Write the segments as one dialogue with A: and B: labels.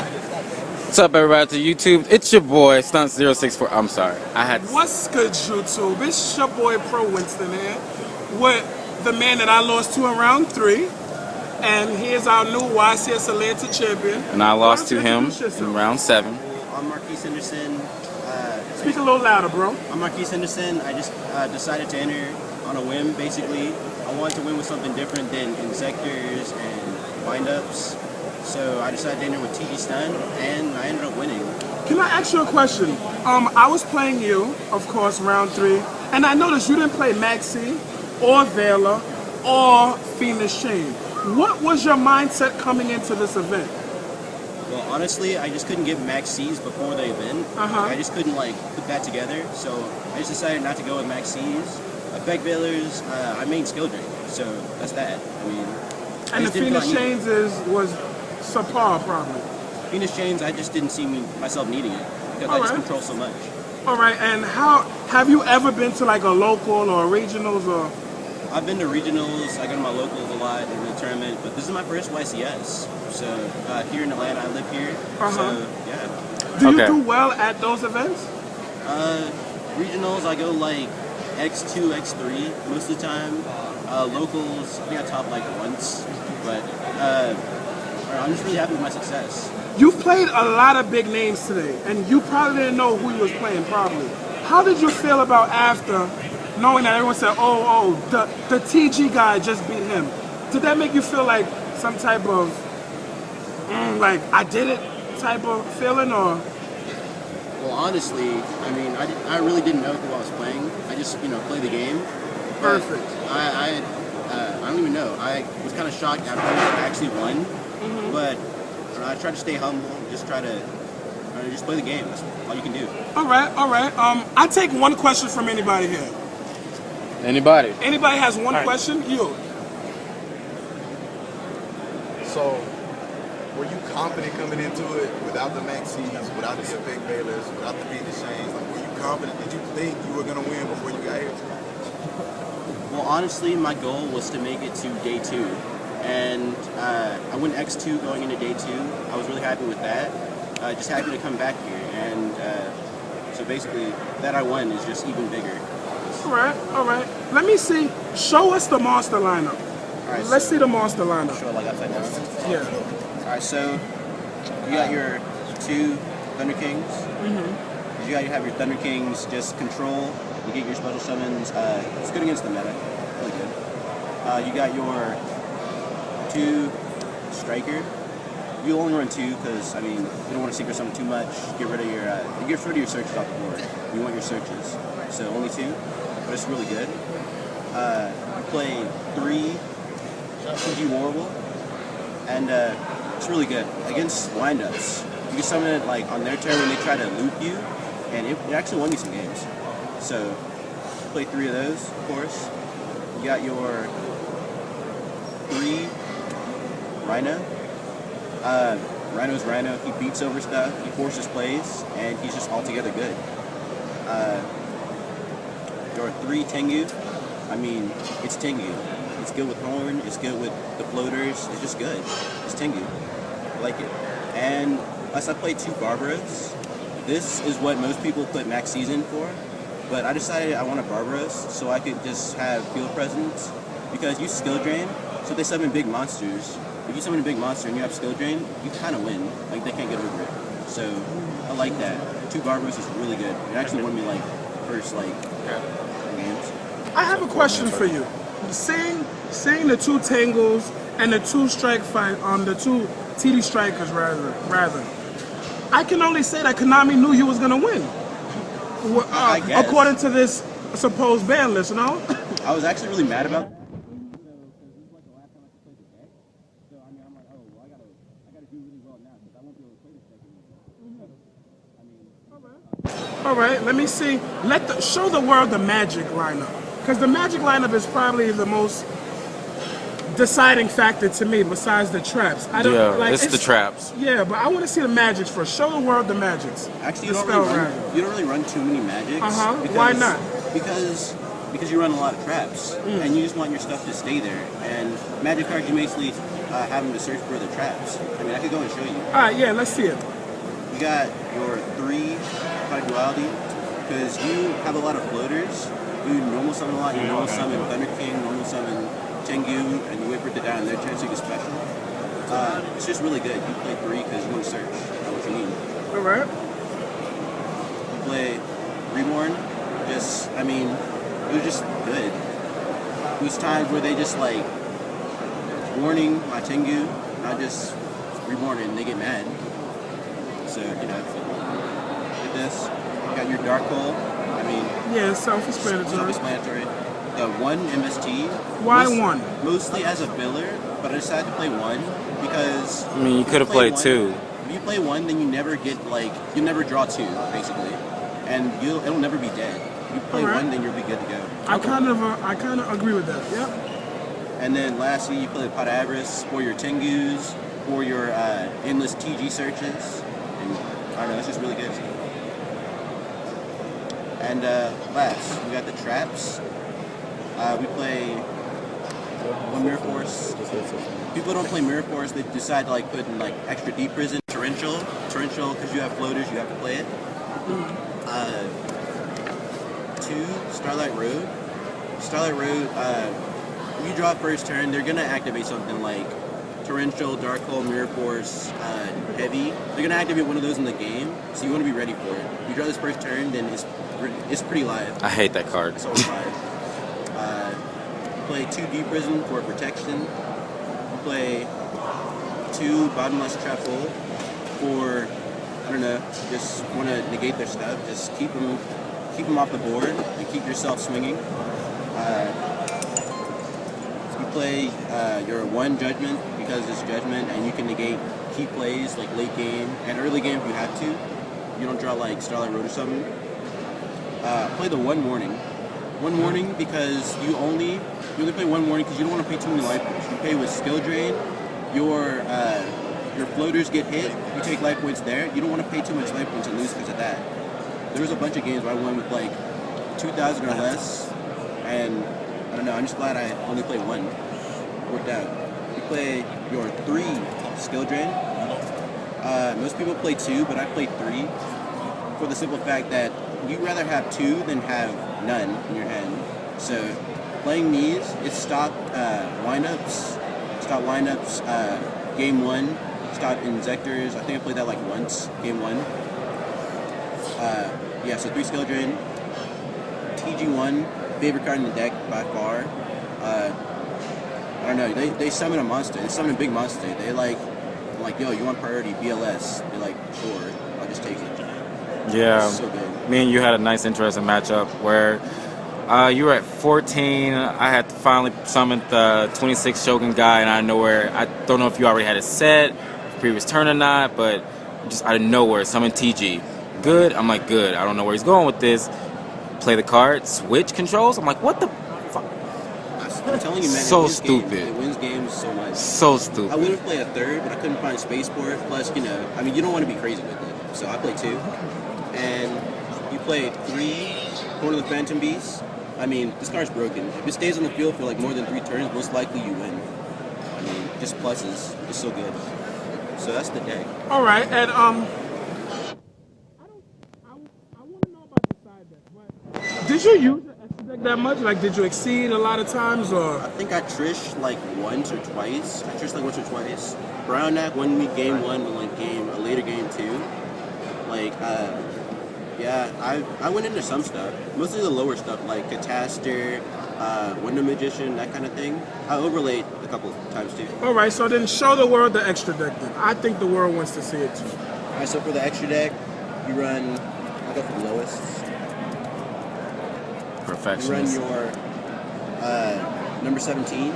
A: What's up, everybody, to YouTube? It's your boy, Stunt064. I'm sorry.
B: What's good, YouTube? It's your boy, Pro Winston here, with the man that I lost to in round 3. And here's our new YCS Atlanta champion.
A: And I lost to him in round 7.
C: I'm Marquis Henderson.
B: Speak a little louder, bro.
C: I'm Marquis Henderson. I just decided to enter on a whim, basically. I wanted to win with something different than insectors and wind-ups. So I decided to enter with TG Stun, and I ended up winning.
B: Can I ask you a question? I was playing you, of course, round 3, and I noticed you didn't play Maxi, or Vela, or Phoenix Chain. What was your mindset coming into this event?
C: Well, honestly, I just couldn't get Max C's before the event. I just couldn't put that together, so I just decided not to go with Max C's. Effect Veilers, I made Skill Drain, so that's that. I mean,
B: and the Phoenix Chains was subpar, probably.
C: Phoenix Chains, I just didn't see myself needing it because I just control so much.
B: All right, and how have you ever been to like a local or regionals or?
C: I've been to regionals. I go to my locals a lot in the tournament, but this is my first YCS. So here in Atlanta, I live here. So yeah.
B: Do you do well at those events?
C: Regionals, I go like X2, X3 most of the time. Locals, I think I top like once, but I'm just really happy with my success.
B: You've played a lot of big names today, and you probably didn't know who you was playing. Probably. How did you feel about after? Knowing that everyone said, the TG guy just beat him. Did that make you feel like some type of, like, I did it type of feeling, or?
C: Well, honestly, I mean, I really didn't know who I was playing. I just, played the game.
B: Perfect.
C: I don't even know. I was kind of shocked after I actually won. But I tried to stay humble, just try to just play the game. That's all you can do.
B: All right. I take one question from anybody here.
A: Anybody?
B: Anybody has one question? You.
D: So, were you confident coming into it without the Maxis, without the Effect Veilers, without the Phoenix Chains? Like, were you confident? Did you think you were going to win before you got here?
C: Well, honestly, my goal was to make it to day 2. And I went X2 going into day 2. I was really happy with that. Just happy to come back here. And so basically, that I won is just even bigger.
B: All right. Let me see. Show us the monster lineup.
C: All right,
B: Let's see the monster lineup.
C: Show like upside down.
B: Yeah.
C: All right, so you got your 2 Thunder Kings. You have your Thunder Kings just control. You get your special summons. It's good against the meta. Really good. You got your 2 Striker. You only run 2 because you don't want to secret summon too much. Get rid of your searches off the board. You want your searches, so only 2. But it's really good. You play 3 TG Warble, and it's really good against windups. You can summon it on their turn when they try to loop you, and it actually won me some games. So play 3 of those, of course. You got your 3 Rhino. Rhino's Rhino. He beats over stuff. He forces plays, and he's just altogether good. Your 3 Tengu. It's Tengu. It's good with Horn. It's good with the floaters. It's just good. It's Tengu. I like it. And plus, I played 2 Barbaros. This is what most people put Max Season for, but I decided I wanted Barbaros so I could just have field presence because you skill drain. So they summon big monsters. If you summon a big monster and you have skill drain, you kind of win. They can't get over it. So I like that. 2 Barbaros is really good. It actually won me first games.
B: I have a question for you. Seeing the 2 Tangles and the 2 Strike fight the 2 TD Strikers rather. I can only say that Konami knew you was gonna win. According to this supposed ban list, no?
C: I was actually really mad about.
B: All right, let me see. Show the world the Magic lineup, because the Magic lineup is probably the most deciding factor to me, besides the traps.
A: It's the traps.
B: Yeah, but I want to see the Magics first. Show the world the Magics.
C: Actually, you don't really run too many Magics.
B: Why not?
C: Because you run a lot of traps, and you just want your stuff to stay there. And Magic cards, you basically have them to search for the traps. I mean, I could go and show you.
B: All right, yeah, let's see it.
C: You got your 3 product duality, because you have a lot of floaters. You normal summon a lot. You normal summon Thunder King, normal summon Tengu, and you wait for it to die on their turn so you can special. It's just really good. You play 3 because you want to search what you need.
B: All right.
C: You play Reborn. Just, I mean, it was just good. These times where they just like warning my Tengu, and I just reborn it and they get mad. So, you know, with this, you got your Dark Hole. I mean,
B: yeah, self-explanatory.
C: Self-explanatory. The 1 MST.
B: Why 1?
C: Mostly as a filler, but I decided to play 1 because.
A: I mean, you could have played 2.
C: If you play 1, then you never get like you never draw 2 basically, and it'll never be dead. You play 1, then you'll be good to go.
B: I kind of agree with that. Yep.
C: And then lastly, you play the Pot of Avarice for your Tengus, for your endless TG searches. And I don't know, it's just really good. And last, we got the traps. We play 1 Mirror Force. People don't play Mirror Force, they decide to like put in like extra deep prison, Torrential, because you have floaters, you have to play it. 2 Starlight Road. Starlight Road, you draw first turn, they're gonna activate something like Torrential, Dark Hole, Mirror Force, Heavy. They're gonna activate one of those in the game, so you want to be ready for it. You draw this first turn, then it's pretty live.
A: I hate that card.
C: It's always live. You play 2 Deep Prison for protection. You play 2 Bottomless Trap Hole for, I don't know, just want to negate their stuff. Just keep them off the board and keep yourself swinging. You play your 1 Judgment because it's Judgment, and you can negate key plays like late game and early game if you have to. You don't draw like Starlight Road or something. Play the 1 Warning. 1 Warning because you only play 1 Warning because you don't want to pay too many life points. You pay with Skill Drain. Your floaters get hit. You take life points there. You don't want to pay too much life points and lose because of that. There was a bunch of games where I won with like 2,000 or less, and I don't know, I'm just glad I only played 1. Worked out. You play your 3 Skill Drain. Most people play 2, but I played 3 for the simple fact that you'd rather have 2 than have none in your hand. So playing these, it stopped windups, game 1, stopped Injectors. I think I played that like once, game 1. Yeah, so 3 Skill Drain. TG1, favorite card in the deck by far. I don't know, they summon a monster. They summon a big monster. They like, yo, you want priority, BLS. They're like, sure, I'll just take it.
A: Yeah,
C: It's so good.
A: me and you had a nice, interesting matchup where you were at 14. I had finally summoned the 26 Shogun guy, and out of nowhere, I don't know if you already had it set, previous turn or not, but just out of nowhere, summoned TG. Good? I'm like, good. I don't know where he's going with this. Play the card, switch controls. I'm like, what the fuck?
C: I'm telling you, man,
A: So
C: it wins
A: stupid.
C: Games. It wins games so much.
A: So
C: I
A: stupid.
C: would have played a 3rd, but I couldn't find space for it. Plus, you know, I mean, you don't want to be crazy with it. So I played 2. And you played 3 Corner of the Phantom Beast. I mean, this card's broken. If it stays on the field for like more than 3 turns, most likely you win. I mean, just pluses. It's so good. So that's the deck.
B: All right, and I want to know about the side deck. But did you use the extra deck that much? Like, did you exceed a lot of times, or?
C: I think I trished like once or twice. Brown Knack won me game 1, but like a later game 2. Like, yeah, I went into some stuff. Mostly the lower stuff, like Cataster, Window Magician, that kind of thing. I overlaid a couple times too.
B: All right, so then show the world the extra deck then. I think the world wants to see it too.
C: Alright, so for the extra deck, you run, I'll go for the lowest. You run
A: Perfectionist.
C: your number 17,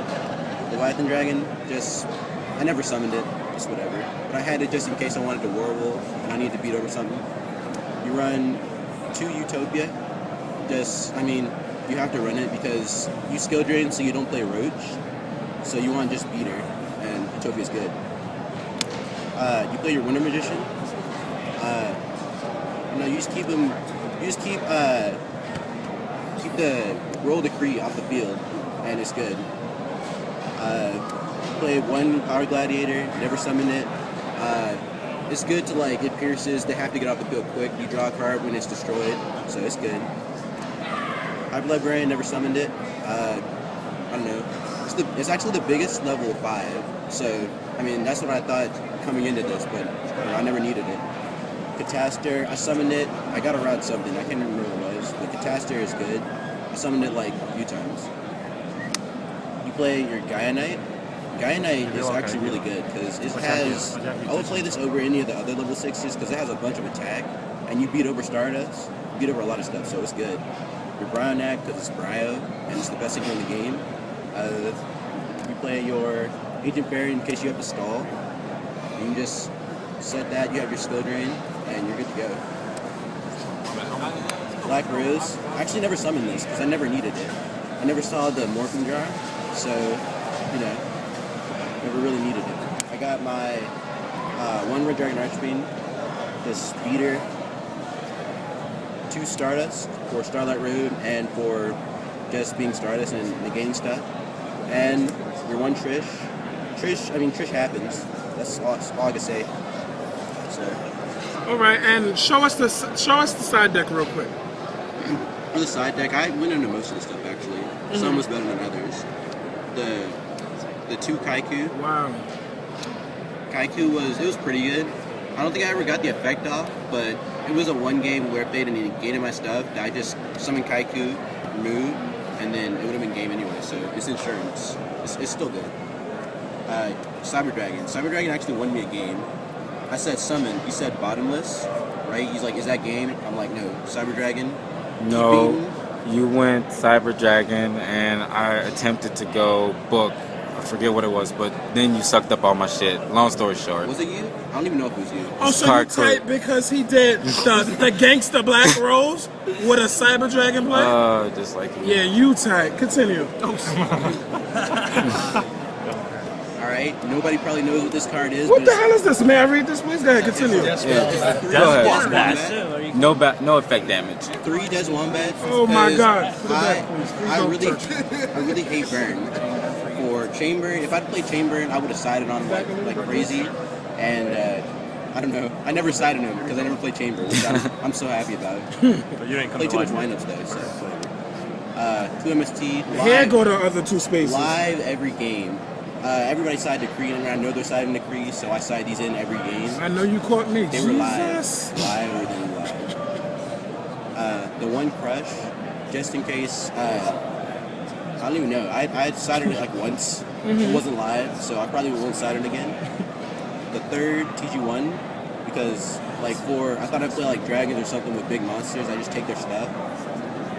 C: Leviathan Dragon. I never summoned it, just whatever. But I had it just in case I wanted to Werewolf and I needed to beat over something. You run 2 Utopia. You have to run it because you skill drain so you don't play Roach. So you want to just beat her, and Utopia's good. You play your Winter Magician. You just keep them. You just keep the Roll Decree off the field, and it's good. played one Power Gladiator, never summoned it. It's good to like, it pierces, they have to get off the field quick. You draw a card when it's destroyed, so it's good. Hyper Librarian, never summoned it. I don't know. It's actually the biggest level 5, so I mean that's what I thought coming into this, but I never needed it. Cataster, I summoned it. I got around something, I can't remember what it was, but Cataster is good. I summoned it like a few times. You play your Gaia Knight. Gaia Knight is actually really good because it has. I would play this over any of the other level 6s because it has a bunch of attack, and you beat over Stardust, you beat over a lot of stuff, so it's good. Your Bryonac because it's Bryo, and it's the best thing in the game. You play your Ancient Fairy in case you have to stall. You can just set that, you have your skill drain, and you're good to go. Black Rose. I actually never summoned this because I never needed it. I never saw the Morphing Jar, so, you know, never really needed it. I got my one Red Dragon Archfiend, this Speeder, 2 Stardust for Starlight Road and for just being Stardust and negating stuff. And your one Trish. Trish happens. That's all I can say. So.
B: All right, and show us the side deck real quick.
C: For the side deck, I went into most of the stuff actually. Some was better than others. The 2 Kaiku.
B: Wow.
C: Kaiku was pretty good. I don't think I ever got the effect off, but it was a one game where if they didn't negated my stuff, I just summoned Kaiku, remove, and then it would have been game anyway. So it's insurance. It's still good. Cyber Dragon. Cyber Dragon actually won me a game. I said summon. He said bottomless, right? He's like, is that game? I'm like, no. Cyber Dragon.
A: No, you went Cyber Dragon, and I attempted to go book. I forget what it was, but then you sucked up all my shit. Long story short.
C: Was it you? I don't even know if it was you.
B: Oh, so you typed because he did the gangster Black Rose with a Cyber Dragon play?
A: Just like you.
B: Yeah, you type. Continue.
C: Alright, nobody probably knows what this card is.
B: What the hell is this? May I read this, please? Go ahead, continue.
A: Go ahead. No effect damage.
C: 3 Des Wombats.
B: Oh my God.
C: I really hate Burn. For Chamber, if I'd played Chamber, I would have sided on him like crazy. And I don't know. I never sided him because I never played Chamber, which I'm so happy about.
E: But you didn't come
C: Play
E: to
C: too much
E: life.
C: lineups though, so whatever. 2 MST.
B: Here go the other 2 spaces.
C: Live every game. Everybody sided to Kree, and I know they're siding to Kree, so I side these in every game.
B: I know you caught me.
C: They were live. Live, everything live. The one Crush, just in case, I don't even know. I had sided it like once. It wasn't live, so I probably won't side it again. The third TG1, because like I thought I'd play like dragons or something with big monsters. I just take their stuff.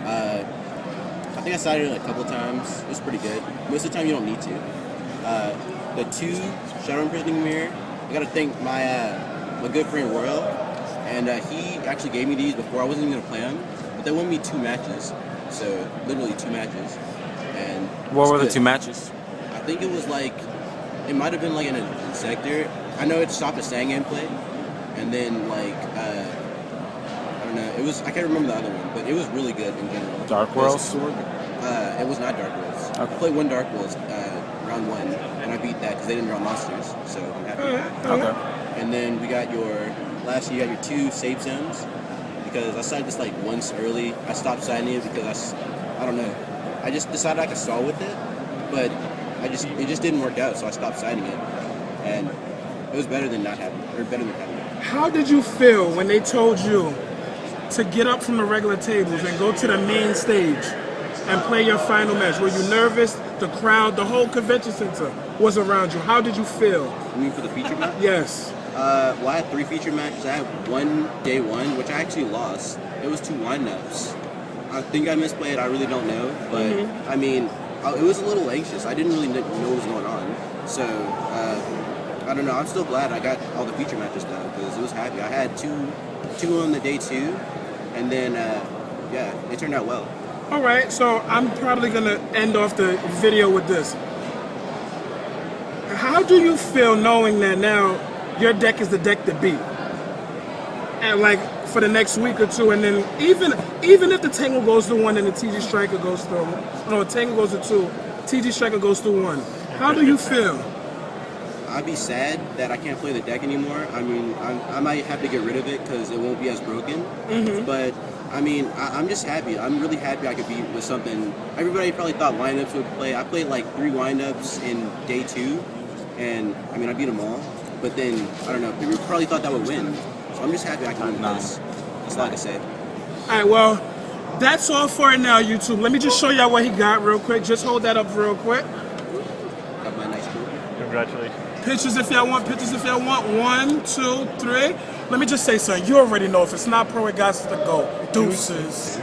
C: I think I sided it a couple times. It was pretty good. Most of the time you don't need to. The 2 Shadow Imprisoning Mirror, I gotta thank my good friend Royal, and he actually gave me these before I wasn't even gonna play them, but they won me 2 matches, so literally 2 matches. And
A: what were the 2 matches?
C: I think it was like, it might have been like in a Insector. I know it stopped a Sangan play, and then like, I don't know, it was, I can't remember the other one, but it was really good in general.
A: Dark Worlds?
C: It was not Dark Worlds.
A: Okay.
C: I played 1 Dark Worlds, round 1, and I beat that because they didn't draw monsters, so I'm happy.
A: Okay.
C: And then we got last year you got your 2 save zones, because I sided this like once early. I stopped siding it because I don't know. I just decided I could stall with it, but it just didn't work out, so I stopped siding it. And it was better than not having it, or better than having it.
B: How did you feel when they told you to get up from the regular tables and go to the main stage and play your final match? Were you nervous? The crowd, the whole convention center was around you. How did you feel?
C: You mean for the feature match?
B: Yes.
C: Well, I had 3 feature matches. I had 1 day 1, which I actually lost. It was 2 windups. I think I misplayed. I really don't know. But, I mean, it was a little anxious. I didn't really know what was going on. So, I don't know. I'm still glad I got all the feature matches done because it was happy. I had two on the day 2, and then, yeah, it turned out well.
B: All right, so I'm probably going to end off the video with this. How do you feel knowing that now your deck is the deck to beat? And like for the next week or 2, and then even if the Tangle goes to 1 and the TG Striker goes to, no, Tangle goes to 2, TG Striker goes to 1. How do you feel?
C: I'd be sad that I can't play the deck anymore. I mean, I might have to get rid of it because it won't be as broken. But I mean, I'm just happy. I'm really happy I could be with something. Everybody probably thought lineups would play. I played like 3 windups in day 2, and I mean, I beat them all. But then I don't know. People probably thought that would win. So I'm just happy I can win this. That's all I can say.
B: All right, well, that's all for it now, YouTube. Let me just show y'all what he got real quick. Just hold that up real quick.
C: Got my nice boot.
E: Congratulations.
B: Pictures if y'all want. Pictures if y'all want. 1, 2, 3. Let me just say something. You already know if it's not pro, it got to go. Deuces.